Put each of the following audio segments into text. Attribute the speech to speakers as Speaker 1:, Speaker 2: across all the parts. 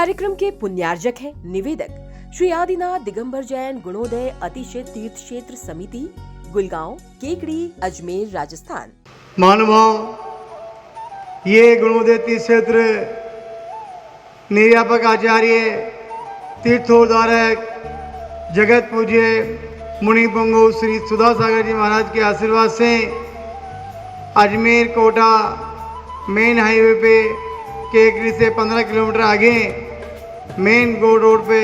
Speaker 1: कार्यक्रम के पुण्यार्जक हैं निवेदक श्री आदिनाथ दिगंबर जैन गुणोदय अतिशय तीर्थ क्षेत्र समिति, गुलगांव, केकड़ी, अजमेर, राजस्थान।
Speaker 2: महानुभाव, ये गुणोदय तीर्थ क्षेत्र निर्यापक आचार्य तीर्थोद्धारक जगत पूज्य मुनि पंगु श्री सुधा सागर जी महाराज के आशीर्वाद से अजमेर कोटा मेन हाईवे पे केकड़ी से 15 किलोमीटर आगे मेन रोड पे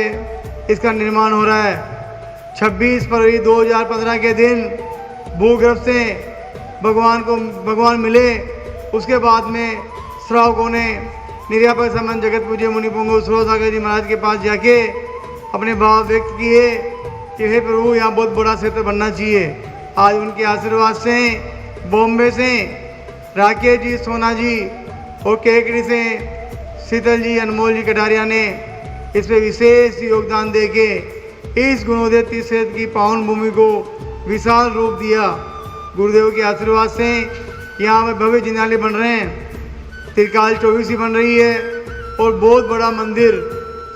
Speaker 2: इसका निर्माण हो रहा है। 26 फरवरी 2015 के दिन भूगर्भ से भगवान मिले। उसके बाद में श्रावकों ने निर्यापक संबंध जगत पूज्य मुनि पंगु सुधा सागर जी महाराज के पास जाके अपने भाव व्यक्त किए कि हे प्रभु, यहाँ बहुत बड़ा क्षेत्र बनना चाहिए। आज उनके आशीर्वाद से बॉम्बे से राकेश जी, सोना जी और केकड़ी से शीतल जी, अनमोल जी कटारिया ने इसमें विशेष योगदान देके इस गुणोदय तीर्थ क्षेत्र की पावन भूमि को विशाल रूप दिया। गुरुदेव के आशीर्वाद से यहाँ में भव्य जिनालय बन रहे हैं, त्रिकाल 24 बन रही है और बहुत बड़ा मंदिर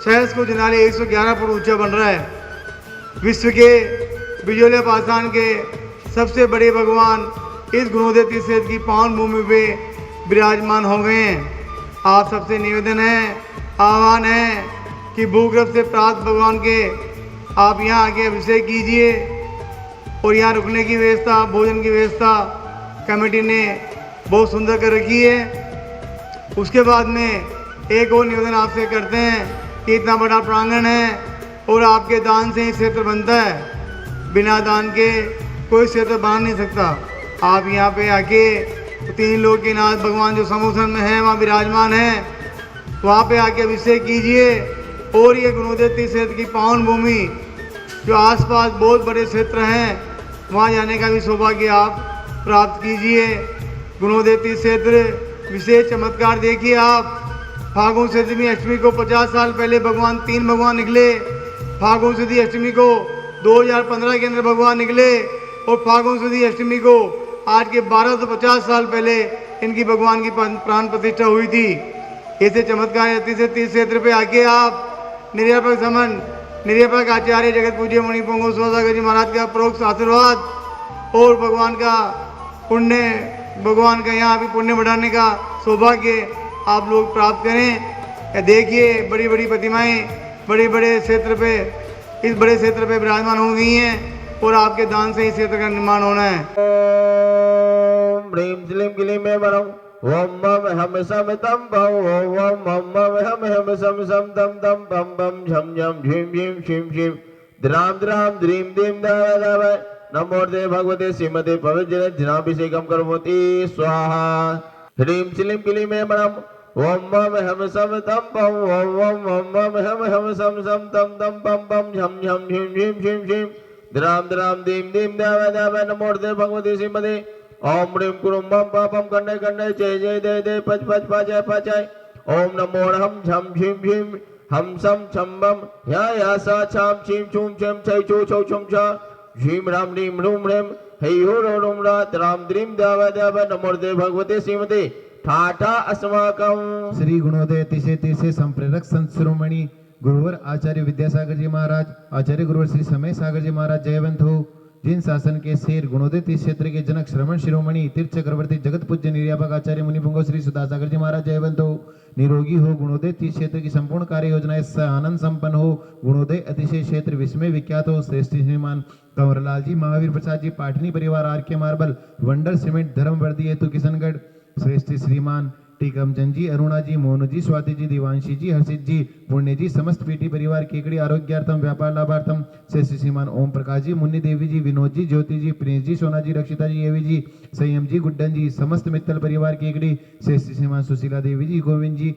Speaker 2: सहस को जिनालय 111 फुट ऊंचा बन रहा है। विश्व के बिजोले पाषाण के सबसे बड़े भगवान इस गुणोदय तीर्थ क्षेत्र की पावन भूमि पे विराजमान हो गए हैं। आप सबसे निवेदन है, आह्वान है कि भूगर्भ से प्राप्त भगवान के आप यहाँ आके अभिषेक कीजिए और यहाँ रुकने की व्यवस्था, भोजन की व्यवस्था कमेटी ने बहुत सुंदर कर रखी है। उसके बाद में एक और निवेदन आपसे करते हैं कि इतना बड़ा प्रांगण है और आपके दान से ही क्षेत्र बनता है। बिना दान के कोई क्षेत्र बना नहीं सकता। आप यहाँ पे आके 3 लोक के नाथ भगवान जो समुद्रन में है वहाँ विराजमान है, वहाँ पे आके अभिषेक कीजिए और ये गुणोदय तीर्थ क्षेत्र की पावन भूमि जो आसपास बहुत बड़े क्षेत्र हैं वहाँ जाने का भी सौभाग्य आप प्राप्त कीजिए। गुणोदय तीर्थ क्षेत्र विशेष चमत्कार देखिए आप। फागुन सदी अष्टमी को 50 साल पहले तीन भगवान निकले। फागुन सदी अष्टमी को 2015 के अंदर भगवान निकले और फागुन सदी अष्टमी को आज के 1250 साल पहले इनकी भगवान की प्राण प्रतिष्ठा हुई थी। ऐसे चमत्कार तीर्थ क्षेत्र पे आके आप निर्यापक आचार्य जगत पूज्य मुनि पंगु सुधा सागर जी महाराज का परोक्ष आशीर्वाद और भगवान का यहाँ भी पुण्य बढ़ाने का सौभाग्य आप लोग प्राप्त करें। देखिए बड़ी बड़ी प्रतिमाएं बड़े बड़े क्षेत्र पे, इस बड़े क्षेत्र पे विराजमान हो गई हैं और आपके दान से इस क्षेत्र का निर्माण होना है।
Speaker 3: ओम ह्रीं श्रीं क्लीं में वरं ओम मम हम सम तम भव ओम मम हम सम सम तम तम पम पम झम झम झीं झीं शीं शीं द्राम द्राम द्रीं दीं दाव दाव नमोर्दे भगवते श्रीमते पवित्र जनाभिषेकम करोति स्वाहा। ह्रीं श्रीं क्लीं में वरं ओम मम हम सम तम पम ओम मम हम सम सम तम तम पम पम झम झम झीं झीं शीं शीं द्राम द्राम दीं दीं दाव दाव नमोर्दे भगवते श्रीमते ओम ह्रीं कुरुम बम पापम कंडे कंडे जय जय दे दे पच पच पाचय पाचय ओम नमो हम झम झीं झीं हम सम छम बम या सा छाम छीम छूम छम छै चो छौ छम छा झीम राम रीम रूम रेम हे हो रो रोम रात राम द्रीं दाव दाव नमोर्दे भगवते श्रीमते ठाठा अस्माकम।
Speaker 4: श्री गुणोदय तीर्थ संप्रेरक संत शिरोमणि गुरुवर आचार्य विद्यासागर जी महाराज, आचार्य गुरुवर श्री समय सागर जी महाराज जयवंत हो। जिन शासन के शेर गुणोदय तीर्थ क्षेत्र के जनक श्रवण शिरोमणि तीर्थ चक्रवर्ती जगत पूज्य निर्यापक आचार्य मुनि पंगु श्री सुधा सागर जी महाराज जयवंत हो। निरोगी हो। गुणोदय तीर्थ क्षेत्र की संपूर्ण कार्य योजनाएं आनंद संपन्न हो। गुणोदय अतिशय क्षेत्र विस्मय विख्यात हो। श्रेष्ठ श्रीमान कंवरलाल जी, महावीर प्रसाद जी, पाटनी परिवार, आर के मार्बल, वंडर सीमेंट, धर्मवर्दी हेतु किशनगढ़, श्रेष्ठ श्रीमान टीकमचंद जी, अरुणा जी, मोनू जी, स्वाति जी, दिवांशी जी, हर्षित जी, पुण्य जी, समस्त पीटी परिवार, केकड़ी आरोग्यार्थम व्यापार लाभार्थम श्रेष्ठ श्रीमान ओम प्रकाश जी, मुन्नी देवी जी, विनोद जी, ज्योति जी, प्रिंस जी, सोना जी, रक्षिता जी, एवी जी, संयम जी, गुड्डन जी, समस्त मित्तल परिवार केकड़ी, श्रेष्ठ श्रीमान सुशीला देवी जी, गोविंद जी,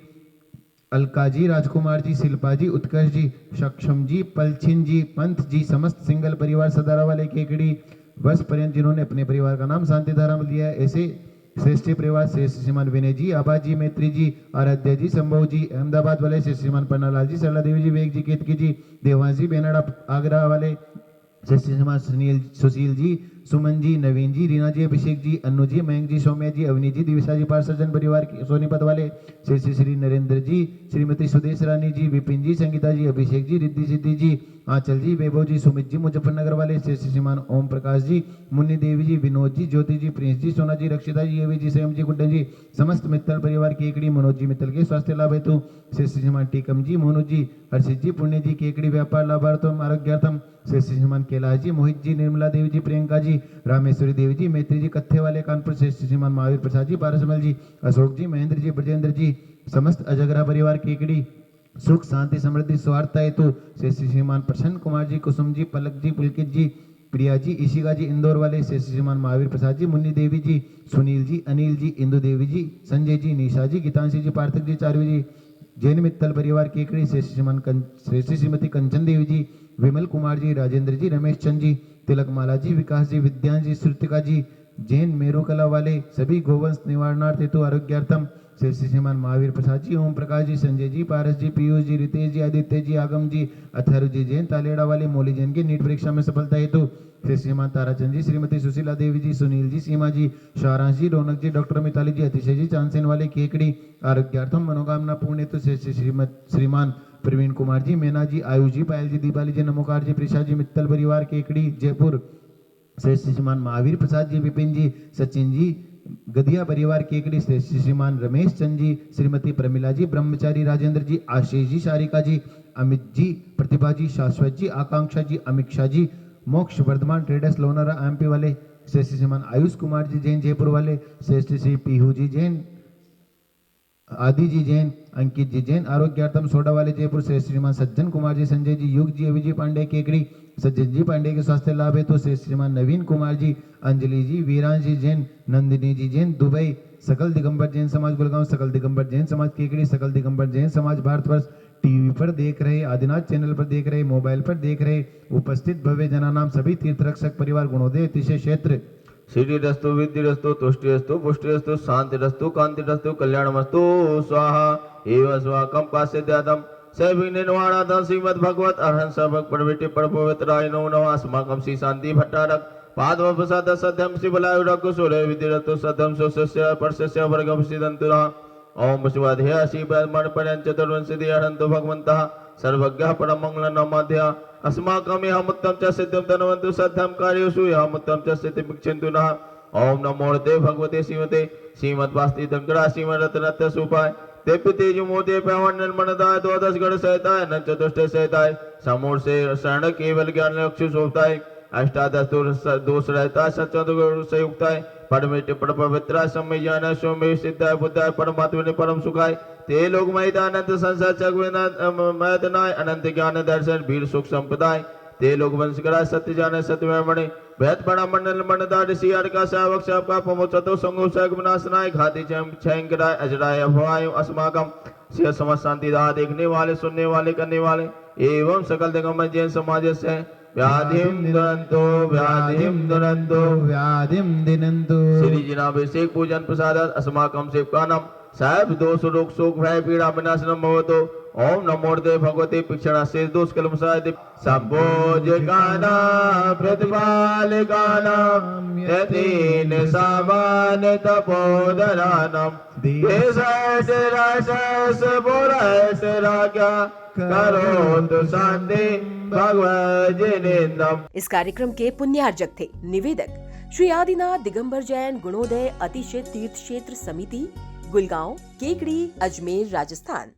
Speaker 4: अलका जी, राजकुमार जी, शिल्पा जी, उत्कर्ष जी, सक्षम जी, पलछिन जी, पंथ जी, समस्त सिंगल परिवार सदारा वाले केकड़ी वर्ष पर्यंत जिन्होंने अपने परिवार का नाम शांति धारा लिया है, ऐसे श्रेष्ठ परिवार श्रेष्ठ श्रीमान विनय जी, आबा जी, मैत्री जी, आराध्या जी, संभव जी, अहमदाबाद वाले श्रेष्ठ श्रीमान पन्नालाल जी, सरला देवी जी, वेग जी, केतकी जी, देवांश जी, बेनाडा आगरा वाले श्रेष्ठ श्रीमान सुशील जी, सुमन जी, नवीन जी, रीना जी, अभिषेक जी, अन्नू जी, मयंक जी, सौम्या जी, अवनी जी, दिविशा जी, पार्षद जन परिवार के सोनीपत वाले, श्री नरेंद्र जी, श्रीमती सुदेश रानी जी, विपिन जी, संगीता जी, अभिषेक जी, रिद्धि सिद्धि जी, आंचल जी, वैभव जी, सुमित जी, मुजफ्फरनगर वाले, श्रीमान ओम प्रकाश जी, मुन्नी देवी जी, विनोद जी, ज्योति जी, प्रिंस जी, सोना जी, रक्षिता जी, एवी जी, संयम जी, गुड्डन जी, समस्त मित्तल परिवार केकड़ी, मनोज जी मित्तल के स्वास्थ्य लाभ हेतु श्रीमान टीकम जी, मोनू जी, हर्षित जी, पुण्य जी, केकड़ी व्यापार लाभार्थम आरोग्यार्थम श्रीमान कैलाश जी, मोहित जी, निर्मला देवी जी, प्रियंका जी, रामेश्वरी देवी जी, मैत्री जी, कत्थे वाले कानपुर से श्रीमान महावीर प्रसाद जी, पारसमल जी, अशोक जी, महेंद्र जी, ब्रजेंद्र जी, समस्त अजगरा परिवार केकड़ी सुख शांति समृद्धि स्वार्थ हेतु श्रीमान प्रसन्न कुमार जी, कुसुम जी, पलक जी, पुलकित जी, प्रिया जी, ईशिका जी, इंदौर वाले श्रीमान महावीर प्रसाद जी, मुन्नी देवी जी, सुनील जी, अनिल जी, इंदु देवी जी, संजय जी, निशा जी, गीतांशी जी, पार्थिक जी, चारवी जी, जैन मित्तल परिवार केकड़ी श्रीमती कंचन देवी जी, विमल कुमार जी, राजेंद्र जी, रमेश चंद जी, तिलक माला जी, विकास जी, विद्यांश जी, श्रुतिका जी, जैन मेरुकला वाले सभी गोवंश निवारणार्थ हेतु आरोग्यार्थम श्रीमान महावीर प्रसाद जी, ओम प्रकाश जी, संजय जी, पारस जी, पीयूष जी, रितेश जी, आदित्य जी, आगम जी, अथर्व जी, जैन तालेड़ा वाले, मौली जैन की नीट परीक्षा में सफलता हेतु श्रीमान ताराचंद जी, श्रीमती सुशीला देवी जी, सुनील जी, सीमा जी, शारांश जी, रौनक जी, डॉक्टर मिताली जी, अतिशय जी, चांदसेन वाले केकड़ी आरोग्यार्थम मनोकामना पूर्ण हेतु श्रीमान प्रवीण कुमार जी, मैना जी, आयुष जी, पायल जी, दीपाली जी, नमोकार जी, प्रिशा जी, मित्तल परिवार केकड़ी जयपुर श्रीमान महावीर प्रसाद जी, विपिन जी, सचिन जी, गदिया परिवार केकड़ी श्रीमान रमेश चंद जी, श्रीमती प्रमिला जी, ब्रह्मचारी राजेंद्र जी, आशीष जी, शारिका जी, अमित जी, प्रतिभा जी, शाश्वत जी, आकांक्षा जी, अमीक्षा जी, मोक्ष वर्धमान ट्रेडर्स लोनारा एमपी वाले श्रीमान आयुष कुमार जी, जैन जयपुर वाले श्री पीहू जी, जैन आदि जी, जैन अंकित जी, जैन आरोग्यार्थम सोडा वाले जयपुर से श्रीमान सज्जन कुमार जी, संजय जी, युग जी, अभिजी पांडे केकड़ी सज्जन जी पांडे के स्वास्थ्य लाभ है तो श्रीमान नवीन कुमार जी, अंजलि जी, वीरांश जी, जैन नंदिनी जी, जैन दुबई, सकल दिगंबर जैन समाज गुड़गांव, सकल दिगंबर जैन समाज केकड़ी, सकल दिगंबर जैन समाज भारतवर्ष, टीवी पर देख रहे, आदिनाथ चैनल पर देख रहे, मोबाइल पर देख रहे उपस्थित भव्य जनानाम सभी तीर्थ रक्षक परिवार गुणोदय अतिशय क्षेत्र
Speaker 3: सिद्धिरस्तु विद्धिरस्तु तुष्टिरस्तु पुष्टिरस्तु शांतिरस्तु कांतिरस्तु कल्याणमस्तु स्वाहा एव स्वाकं पास्यद्यादं सविनिर्वाणादं श्रीमद्भगवत अरहं सभक परविट्टि परपवित्राय नमो नमः अस्माकं श्री शांति भट्टारक पादव प्रसाद सत्यं शिवलायुरक सूर्य विद्धिरस्तु सत्यं सुस्य परस्य वर्गं सिद्धन्तु नः ओम शिवाध्याय श्री ब्रह्मण पर्यंत चतुर्विंशति अरहन्तु भगवन्तः सर्वज्ञः परमंगलं नमाध्याय अस्माकं यः मुत्तं च सिद्धं धनवन्तु सद्धं कार्येषु यः मुत्तं च सिद्धिमिच्छन्तु नः ओम नमो ते भगवते श्रीमते श्रीमद्वास्ति दंगड़ा श्रीमद्रत्न सुपाय ते तेजु मोते पवन निर्मणदाय द्वादश गण सहताय न चतुष्ट सहताय समूर से शरण केवल ज्ञान लक्ष्य शोभताय अष्टादश दोष रहता सचंद से युक्ताय परमिट पर पवित्र समय ज्ञान सोमे सिद्धाय बुद्धाय परमात्मा परम सुखाय ते लोग महितानंद संसार चक्रनाय अनंत ज्ञान दर्शन वीर सुख संपदाय ते लोग वंश करा सत्य जाने सत्य मणि वेद बड़ा मंडल मंडदा ऋषि आर का सेवक सबका पमोचतो संगो सग विनाशनाय घाती छयंकराय अजराय अभवाय अस्माकम सिय समस्त शांति दा देखने वाले सुनने वाले करने वाले एवं सकल दिगंबर जैन समाज से व्याधिम दुरंतो
Speaker 4: व्याधिम दिनंतु
Speaker 3: श्री जिनाभिषेक पूजन प्रसाद अस्माकं सेवकानां साहेब दोष रोग शोक भय पीड़ा विनाशनम भवतो ओम नमो देव भगवते पिक्षणा से दोष कलमसाय संभोजकाना प्रतिपालकाना यतीन सामान तपोधरानम देशट राशस बोरट राजा करो तो शांति भगवत जिनेन्द्रम।
Speaker 1: इस कार्यक्रम के पुण्यार्जक थे निवेदक श्री आदिनाथ दिगंबर जैन गुणोदय अतिशय तीर्थ क्षेत्र समिति, गुलगांव, केकड़ी, अजमेर, राजस्थान।